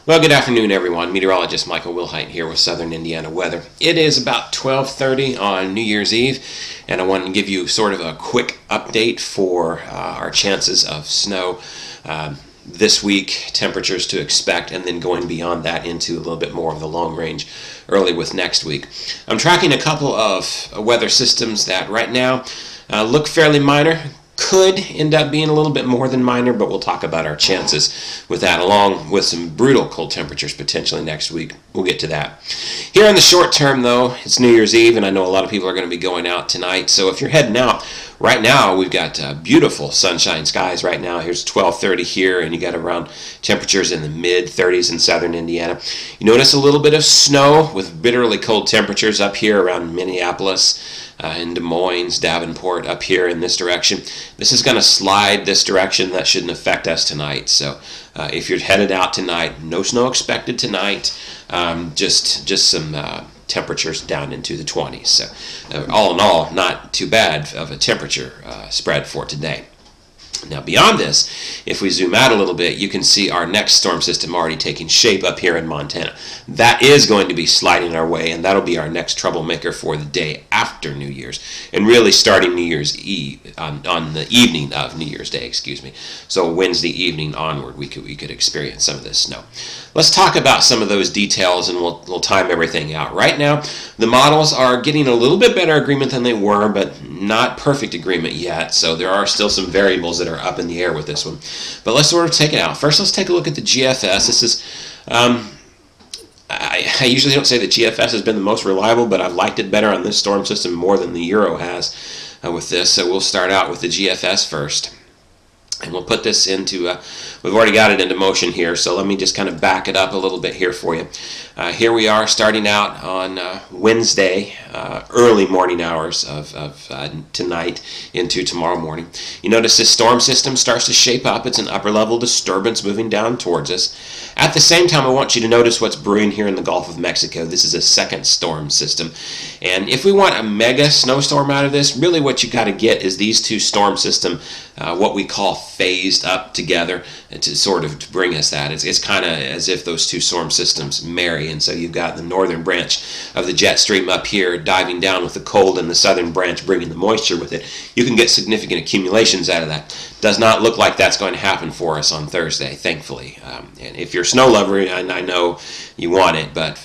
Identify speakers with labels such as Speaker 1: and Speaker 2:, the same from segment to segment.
Speaker 1: Well, good afternoon, everyone. Meteorologist Michael Wilhite here with Southern Indiana weather. It is about 12:30 on New Year's Eve, and I want to give you sort of a quick update for our chances of snow this week, temperatures to expect, and then going beyond that into a little bit more of the long range early with next week. I'm tracking a couple of weather systems that right now look fairly minor. Could end up being a little bit more than minor, but we'll talk about our chances with that, along with some brutal cold temperatures potentially next week. We'll get to that. Here in the short term, though, it's New Year's Eve, and I know a lot of people are going to be going out tonight. So if you're heading out, right now we've got beautiful sunshine skies right now. Here's 12:30 here, and you got around temperatures in the mid-30s in southern Indiana. You notice a little bit of snow with bitterly cold temperatures up here around Minneapolis, in Des Moines, Davenport, up here in this direction. This is going to slide this direction. That shouldn't affect us tonight. So if you're headed out tonight, no snow expected tonight. Just some temperatures down into the 20s. So all in all, not too bad of a temperature spread for today. Now beyond this, if we zoom out a little bit, you can see our next storm system already taking shape up here in Montana. That is going to be sliding our way, and that'll be our next troublemaker for the day after New Year's, and really starting New Year's Eve, on the evening of New Year's Day, excuse me. So Wednesday evening onward, we could experience some of this snow. Let's talk about some of those details, and we'll time everything out. Right now, the models are getting a little bit better agreement than they were, but not perfect agreement yet. So there are still some variables that are up in the air with this one. But let's sort of take it out. First, let's take a look at the GFS. This is, I usually don't say the GFS has been the most reliable, but I've liked it better on this storm system more than the Euro has with this. So we'll start out with the GFS first. And we'll put this into, we've already got it into motion here, so let me just kind of back it up a little bit here for you. Here we are starting out on Wednesday, early morning hours of tonight into tomorrow morning. You notice this storm system starts to shape up. It's an upper level disturbance moving down towards us. At the same time, I want you to notice what's brewing here in the Gulf of Mexico. This is a second storm system. And if we want a mega snowstorm out of this, really what you got to get is these two storm systems, what we call phased up together, to sort of bring us that. It's kind of as if those two storm systems marry, and so you've got the northern branch of the jet stream up here diving down with the cold, and the southern branch bringing the moisture with it. You can get significant accumulations out of that. Does not look like that's going to happen for us on Thursday, thankfully. And if you're a snow lover, I know you want it, but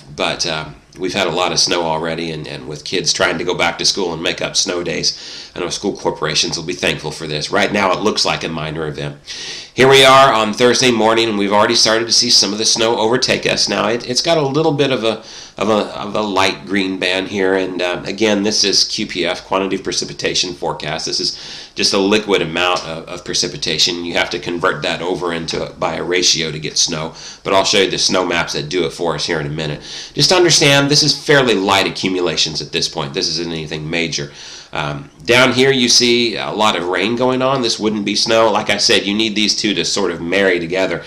Speaker 1: we've had a lot of snow already, and with kids trying to go back to school and make up snow days, I know school corporations will be thankful for this. Right now, it looks like a minor event. Here we are on Thursday morning, and we've already started to see some of the snow overtake us. Now, it's got a little bit of a light green band here, and again, this is QPF, quantity of precipitation forecast. This is just a liquid amount of precipitation. You have to convert that over into by a ratio to get snow, but I'll show you the snow maps that do it for us here in a minute. Just understand this is fairly light accumulations at this point. This isn't anything major. Down here you see a lot of rain going on. This wouldn't be snow. Like I said, you need these two to sort of marry together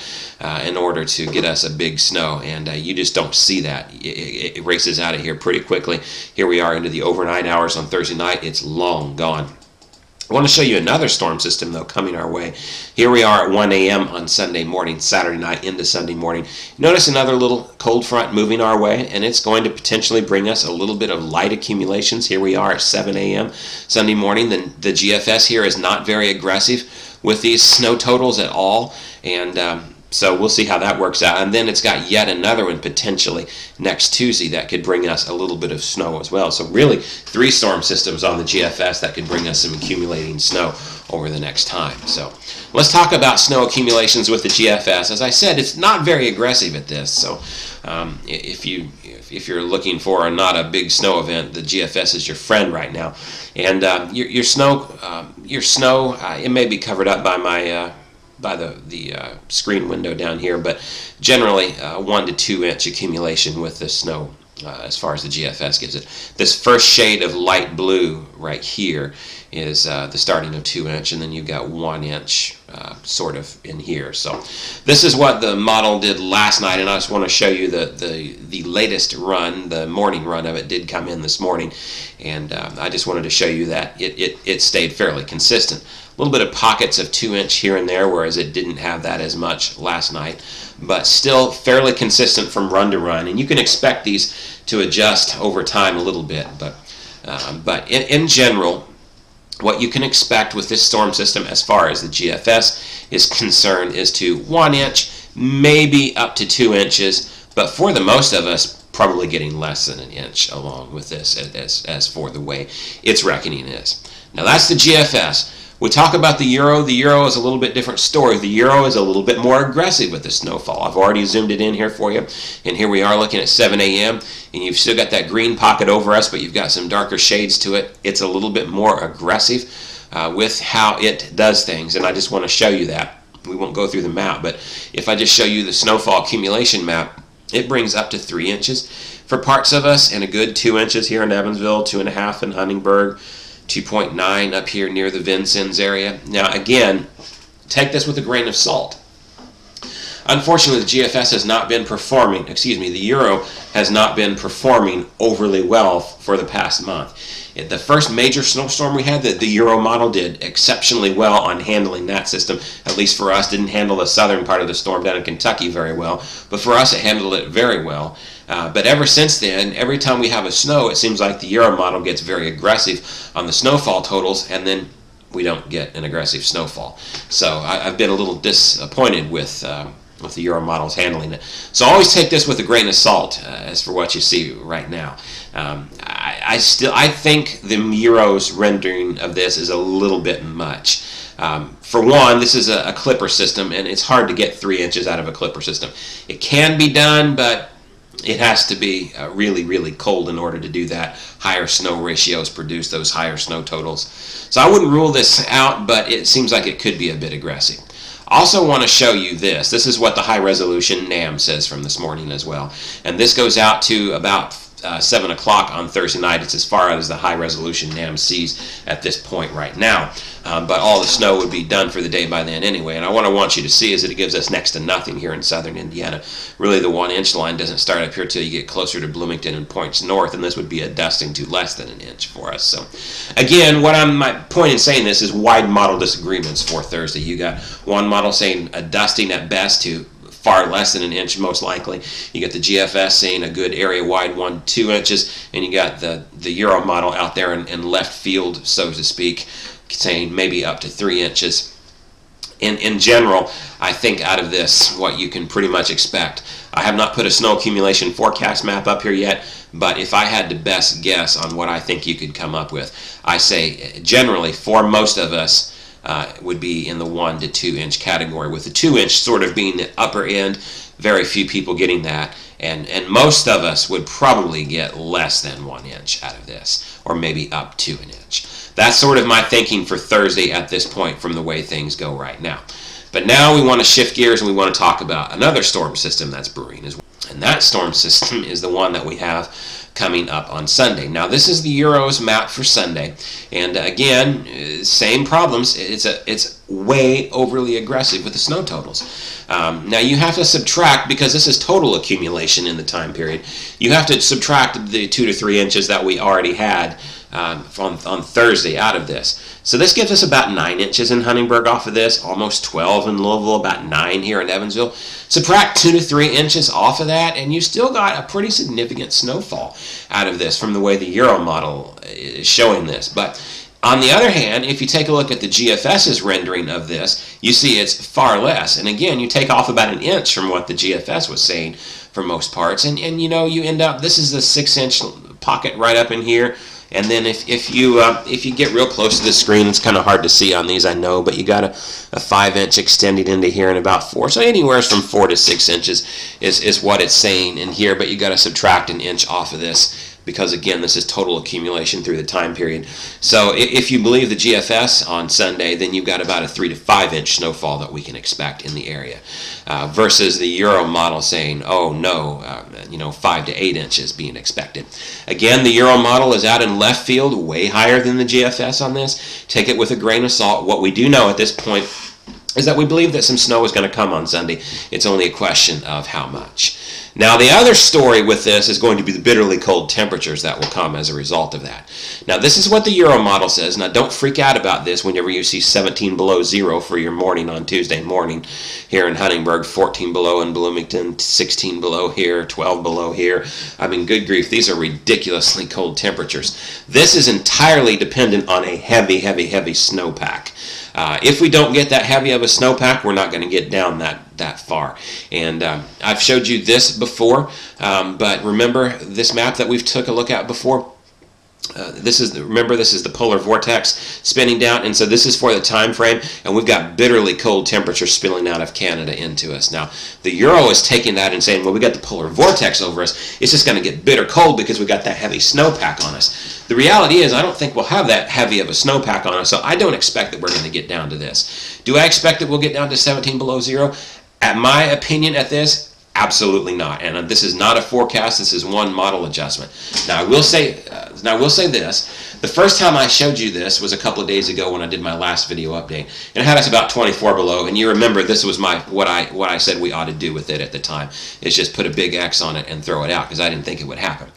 Speaker 1: in order to get us a big snow, and you just don't see that. It races out of here pretty quickly. Here we are into the overnight hours on Thursday night. It's long gone. I want to show you another storm system, though, coming our way. Here we are at 1 a.m. on Sunday morning, Saturday night into Sunday morning. Notice another little cold front moving our way, and it's going to potentially bring us a little bit of light accumulations. Here we are at 7 a.m. Sunday morning. The GFS here is not very aggressive with these snow totals at all, and so we'll see how that works out. And then it's got yet another one potentially next Tuesday that could bring us a little bit of snow as well. So really, three storm systems on the GFS that could bring us some accumulating snow over the next time. So let's talk about snow accumulations with the GFS. As I said, it's not very aggressive at this. So if you're looking for not a big snow event, the GFS is your friend right now. And your snow, it may be covered up by my by the screen window down here, but generally 1 to 2 inch accumulation with the snow as far as the GFS gives it. This first shade of light blue right here is the starting of 2 inch, and then you've got 1 inch sort of in here. So this is what the model did last night, and I just want to show you the latest run. The morning run of it did come in this morning, and I just wanted to show you that it stayed fairly consistent. A little bit of pockets of 2 inch here and there, whereas it didn't have that as much last night. but still fairly consistent from run to run. And you can expect these to adjust over time a little bit, but in general, what you can expect with this storm system as far as the GFS is concerned is to 1 inch, maybe up to 2 inches, but for the most of us, probably getting less than an inch along with this as for the way its reckoning is. Now that's the GFS. We talk about the Euro. The Euro is a little bit different story. The Euro is a little bit more aggressive with the snowfall. I've already zoomed it in here for you, and here we are looking at 7 a.m., and you've still got that green pocket over us, but you've got some darker shades to it. It's a little bit more aggressive with how it does things, and I just want to show you that. We won't go through the map, but if I just show you the snowfall accumulation map, it brings up to 3 inches for parts of us, and a good 2 inches here in Evansville, 2.5 in Huntingburg, 2.9 up here near the Vincennes area. Now again, take this with a grain of salt. Unfortunately, the GFS has not been performing, the Euro has not been performing overly well for the past month. The first major snowstorm we had, the Euro model did exceptionally well on handling that system, at least for us. Didn't handle the southern part of the storm down in Kentucky very well, but for us it handled it very well. But ever since then, every time we have a snow, it seems like the Euro model gets very aggressive on the snowfall totals, and then we don't get an aggressive snowfall. So I've been a little disappointed with the Euro models handling it. So always take this with a grain of salt as for what you see right now. I think the Euro's rendering of this is a little bit much. For one, this is a clipper system, and it's hard to get 3 inches out of a clipper system. It can be done, but it has to be really, really cold in order to do that. Higher snow ratios produce those higher snow totals. So I wouldn't rule this out, but it seems like it could be a bit aggressive. I also want to show you this. This is what the high resolution NAM says from this morning as well. And this goes out to about 7 o'clock on Thursday night. It's as far out as the high resolution NAM sees at this point right now. But all the snow would be done for the day by then anyway. And what I want you to see is that it gives us next to nothing here in southern Indiana. Really, the 1 inch line doesn't start up here till you get closer to Bloomington and points north, and this would be a dusting to less than an inch for us. So again, my point in saying this is wide model disagreements for Thursday. You got one model saying a dusting at best to far less than an inch most likely. You got the GFS saying a good area-wide 1-2 inches, and you got the Euro model out there in left field, so to speak, saying maybe up to 3 inches. In general, I think out of this, what you can pretty much expect. I have not put a snow accumulation forecast map up here yet, but if I had to best guess on what I think you could come up with, I say generally for most of us, would be in the 1 to 2 inch category, with the 2 inch sort of being the upper end. Very few people getting that, and most of us would probably get less than 1 inch out of this, or maybe up to an inch. That's sort of my thinking for Thursday at this point from the way things go right now. But now we want to shift gears and we want to talk about another storm system that's brewing as well. And that storm system is the one that we have coming up on Sunday. Now this is the Euro's map for Sunday, and again, same problems. It's way overly aggressive with the snow totals. Now you have to subtract, because this is total accumulation in the time period, you have to subtract the 2 to 3 inches that we already had on Thursday out of this. So this gives us about 9 inches in Huntingburg off of this, almost 12 in Louisville, about 9 here in Evansville. Subtract 2 to 3 inches off of that, and you still got a pretty significant snowfall out of this from the way the Euro model is showing this. But on the other hand, if you take a look at the GFS's rendering of this, you see it's far less. And again, you take off about an inch from what the GFS was saying for most parts, and you know, you end up, this is the 6 inch pocket right up in here. And then if you get real close to the screen, it's kind of hard to see on these, I know, but you got a 5 inch extending into here and about 4. So anywhere from 4 to 6 inches is what it's saying in here, but you got to subtract an inch off of this, because again, this is total accumulation through the time period. So if you believe the GFS on Sunday, then you've got about a 3 to 5 inch snowfall that we can expect in the area, versus the Euro model saying, oh no, 5 to 8 inches being expected. Again, the Euro model is out in left field, way higher than the GFS on this. Take it with a grain of salt. What we do know at this point is that we believe that some snow is going to come on Sunday. It's only a question of how much. Now, the other story with this is going to be the bitterly cold temperatures that will come as a result of that. Now, this is what the Euro model says. Now, don't freak out about this whenever you see 17 below zero for your morning on Tuesday morning here in Huntingburg, 14 below in Bloomington, 16 below here, 12 below here. I mean, good grief, these are ridiculously cold temperatures. This is entirely dependent on a heavy, heavy, heavy snowpack. If we don't get that heavy of a snowpack, we're not going to get down that far. And I've showed you this before, but remember this map that we've took a look at before? Remember, this is the polar vortex spinning down, and so this is for the time frame, and we've got bitterly cold temperatures spilling out of Canada into us. Now, the Euro is taking that and saying, well, we got the polar vortex over us. It's just going to get bitter cold because we got that heavy snowpack on us. The reality is, I don't think we'll have that heavy of a snowpack on us, so I don't expect that we're going to get down to this. Do I expect that we'll get down to 17 below zero? At my opinion at this, absolutely not. And this is not a forecast. This is one model adjustment. Now, I will say this. The first time I showed you this was a couple of days ago when I did my last video update. And it had us about 24 below. And you remember this was what I said we ought to do with it at the time, is just put a big X on it and throw it out because I didn't think it would happen.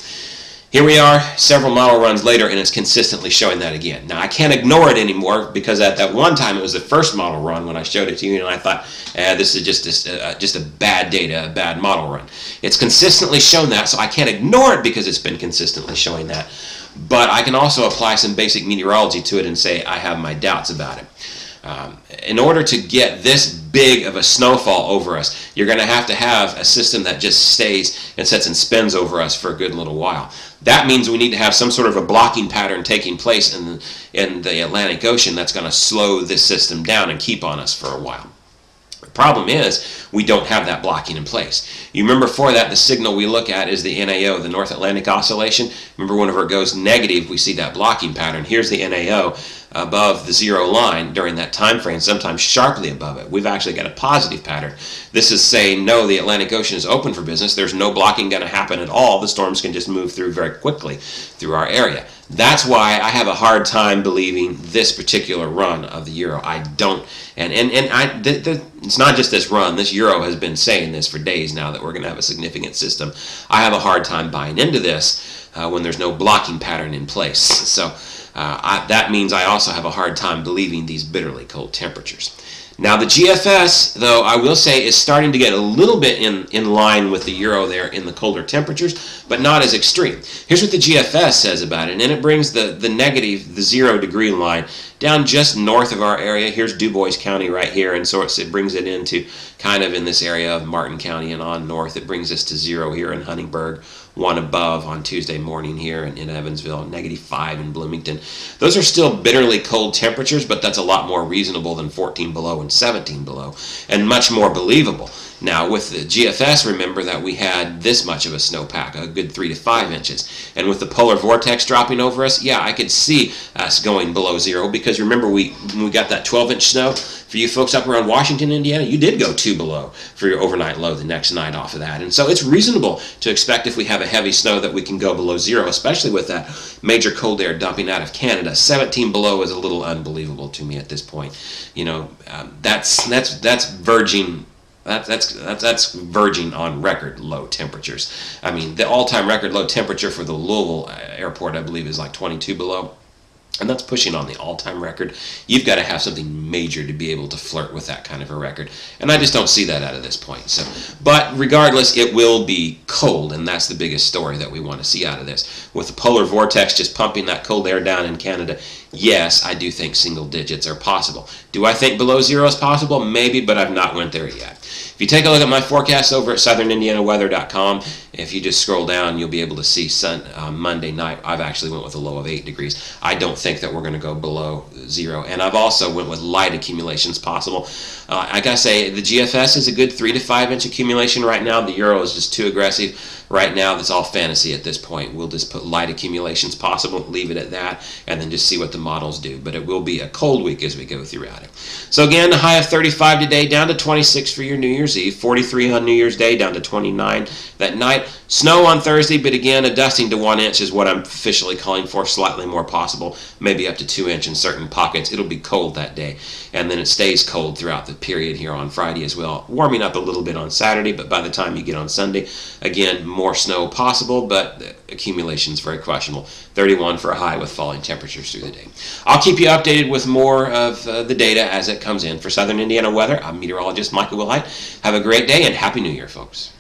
Speaker 1: Here we are, several model runs later, and it's consistently showing that again. Now, I can't ignore it anymore because at that one time, it was the first model run when I showed it to you, and I thought, this is just a bad data, a bad model run. It's consistently shown that, so I can't ignore it because it's been consistently showing that. But I can also apply some basic meteorology to it and say I have my doubts about it. In order to get this big of a snowfall over us, you're going to have a system that just stays and sets and spins over us for a good little while. That means we need to have some sort of a blocking pattern taking place in the Atlantic Ocean that's going to slow this system down and keep on us for a while. The problem is we don't have that blocking in place. You remember for that, the signal we look at is the NAO, the North Atlantic Oscillation. Remember whenever it goes negative, we see that blocking pattern. Here's the NAO above the zero line during that time frame, sometimes sharply above it. We've actually got a positive pattern. This is saying, no, the Atlantic Ocean is open for business. There's no blocking going to happen at all. The storms can just move through very quickly through our area. That's why I have a hard time believing this particular run of the Euro. I don't, it's not just this run. This Euro has been saying this for days now that we're going to have a significant system. I have a hard time buying into this when there's no blocking pattern in place. So that means I also have a hard time believing these bitterly cold temperatures. Now the GFS, though, I will say is starting to get a little bit in line with the Euro there in the colder temperatures, but not as extreme. Here's what the GFS says about it, and it brings the negative, the 0 degree line, down just north of our area. Here's Du Bois County right here, and so it brings it into kind of in this area of Martin County and on north. It brings us to 0 here in Huntingburg, 1 above on Tuesday morning here in Evansville, -5 in Bloomington. Those are still bitterly cold temperatures, but that's a lot more reasonable than 14 below and 17 below, and much more believable. Now, with the GFS, remember that we had this much of a snowpack, a good 3 to 5 inches. And with the polar vortex dropping over us, yeah, I could see us going below 0 because remember when we got that 12-inch snow, for you folks up around Washington, Indiana, you did go 2 below for your overnight low the next night off of that. And so it's reasonable to expect if we have a heavy snow that we can go below 0, especially with that major cold air dumping out of Canada. 17 below is a little unbelievable to me at this point. You know, that's verging. That's verging on record low temperatures. I mean, the all-time record low temperature for the Louisville airport, I believe, is like 22 below. And that's pushing on the all-time record. You've got to have something major to be able to flirt with that kind of a record. And I just don't see that out of this point. So, but regardless, it will be cold, and that's the biggest story that we want to see out of this. With the polar vortex just pumping that cold air down in Canada, yes, I do think single digits are possible. Do I think below 0 is possible? Maybe, but I've not went there yet. If you take a look at my forecast over at southernindianaweather.com, if you just scroll down, you'll be able to see Monday night. I've actually went with a low of 8 degrees. I don't think that we're going to go below 0. And I've also went with light accumulations possible. I got to say, the GFS is a good 3 to 5 inch accumulation right now. The Euro is just too aggressive. Right now, that's all fantasy at this point. We'll just put light accumulations possible, leave it at that, and then just see what the models do. But it will be a cold week as we go throughout it. So again, a high of 35 today, down to 26 for your New Year's Year's Eve. 43 on New Year's Day, down to 29 that night. Snow on Thursday, but again, a dusting to 1 inch is what I'm officially calling for. Slightly more possible, maybe up to 2 inch in certain pockets. It'll be cold that day, and then it stays cold throughout the period here on Friday as well. Warming up a little bit on Saturday, but by the time you get on Sunday, again, more snow possible, but the accumulation is very questionable. 31 for a high with falling temperatures through the day. I'll keep you updated with more of the data as it comes in. For Southern Indiana weather, I'm meteorologist Michael Wilhite. Have a great day and Happy New Year, folks.